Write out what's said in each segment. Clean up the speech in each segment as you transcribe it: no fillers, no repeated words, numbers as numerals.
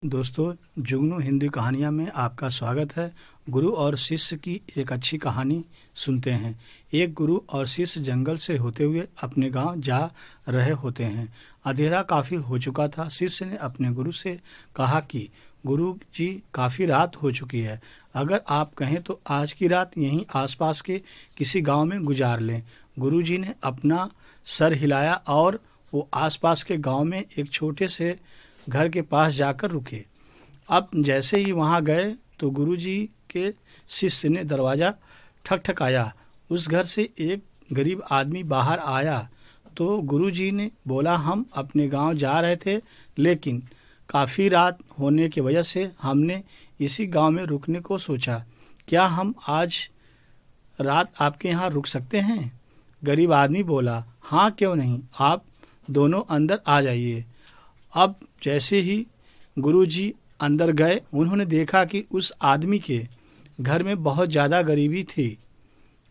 दोस्तों, जुगनू हिंदी कहानियाँ में आपका स्वागत है। गुरु और शिष्य की एक अच्छी कहानी सुनते हैं। एक गुरु और शिष्य जंगल से होते हुए अपने गांव जा रहे होते हैं। अंधेरा काफ़ी हो चुका था। शिष्य ने अपने गुरु से कहा कि गुरु जी, काफ़ी रात हो चुकी है। अगर आप कहें तो आज की रात यहीं आसपास के किसी गांव में गुजार लें। गुरु जी ने अपना सर हिलाया और वो आसपास के गांव में एक छोटे से घर के पास जाकर रुके। अब जैसे ही वहां गए तो गुरुजी के शिष्य ने दरवाज़ा ठकठकाया। उस घर से एक गरीब आदमी बाहर आया तो गुरुजी ने बोला, हम अपने गांव जा रहे थे, लेकिन काफ़ी रात होने की वजह से हमने इसी गांव में रुकने को सोचा। क्या हम आज रात आपके यहाँ रुक सकते हैं? गरीब आदमी बोला, हाँ क्यों नहीं, आप दोनों अंदर आ जाइए। अब जैसे ही गुरुजी अंदर गए, उन्होंने देखा कि उस आदमी के घर में बहुत ज़्यादा गरीबी थी।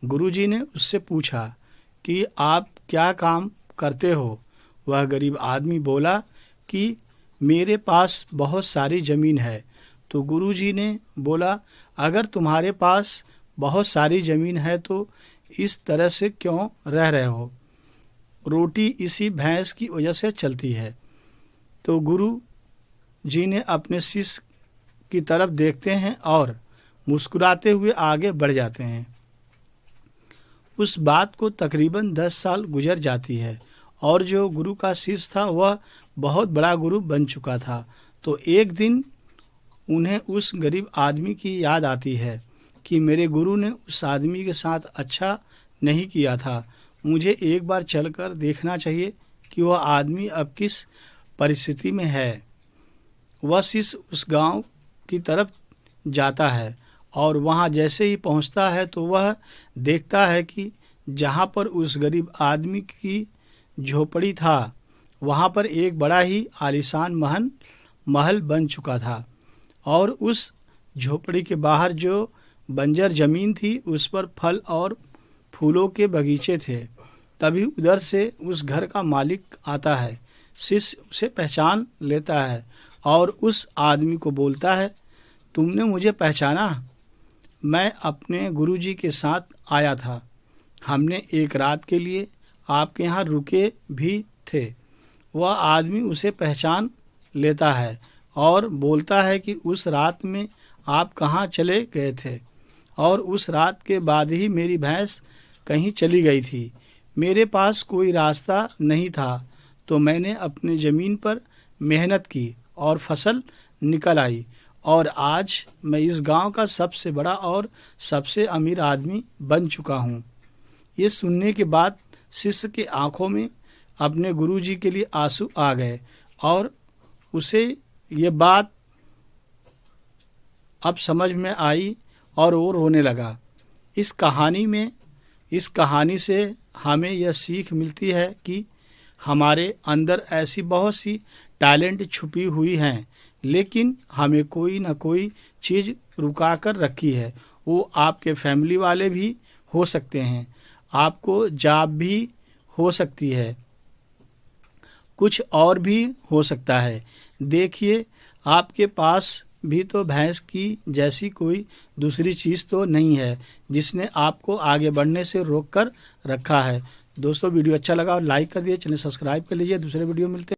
गुरुजी ने उससे पूछा कि आप क्या काम करते हो? वह गरीब आदमी बोला कि मेरे पास बहुत सारी ज़मीन है। तो गुरुजी ने बोला, अगर तुम्हारे पास बहुत सारी ज़मीन है तो इस तरह से क्यों रह रहे हो? रोटी इसी भैंस की वजह से चलती है। तो गुरु जी ने अपने शिष्य की तरफ देखते हैं और मुस्कुराते हुए आगे बढ़ जाते हैं। उस बात को तकरीबन 10 साल गुजर जाती है और जो गुरु का शिष्य था वह बहुत बड़ा गुरु बन चुका था। तो एक दिन उन्हें उस गरीब आदमी की याद आती है कि मेरे गुरु ने उस आदमी के साथ अच्छा नहीं किया था। मुझे एक बार चलकर देखना चाहिए कि वह आदमी अब किस परिस्थिति में है। वह शिष्य उस गांव की तरफ जाता है और वहां जैसे ही पहुंचता है तो वह देखता है कि जहां पर उस गरीब आदमी की झोपड़ी था, वहां पर एक बड़ा ही आलीशान महल बन चुका था और उस झोपड़ी के बाहर जो बंजर जमीन थी उस पर फल और फूलों के बगीचे थे। तभी उधर से उस घर का मालिक आता है। शिष्य उसे पहचान लेता है और उस आदमी को बोलता है, तुमने मुझे पहचाना? मैं अपने गुरुजी के साथ आया था। हमने एक रात के लिए आपके यहाँ रुके भी थे। वह आदमी उसे पहचान लेता है और बोलता है कि उस रात में आप कहाँ चले गए थे? और उस रात के बाद ही मेरी भैंस कहीं चली गई थी। मेरे पास कोई रास्ता नहीं था, तो मैंने अपनी ज़मीन पर मेहनत की और फसल निकल आई और आज मैं इस गांव का सबसे बड़ा और सबसे अमीर आदमी बन चुका हूं। ये सुनने के बाद शिष्य के आंखों में अपने गुरुजी के लिए आंसू आ गए और उसे ये बात अब समझ में आई और वो रोने लगा। इस कहानी से हमें यह सीख मिलती है कि हमारे अंदर ऐसी बहुत सी टैलेंट छुपी हुई हैं, लेकिन हमें कोई ना कोई चीज़ रुका कर रखी है। वो आपके फैमिली वाले भी हो सकते हैं, आपको जॉब भी हो सकती है, कुछ और भी हो सकता है। देखिए, आपके पास भी तो भैंस की जैसी कोई दूसरी चीज़ तो नहीं है जिसने आपको आगे बढ़ने से रोक कर रखा है। दोस्तों, वीडियो अच्छा लगा और लाइक कर दिए, चैनल सब्सक्राइब कर लीजिए। दूसरे वीडियो मिलते हैं।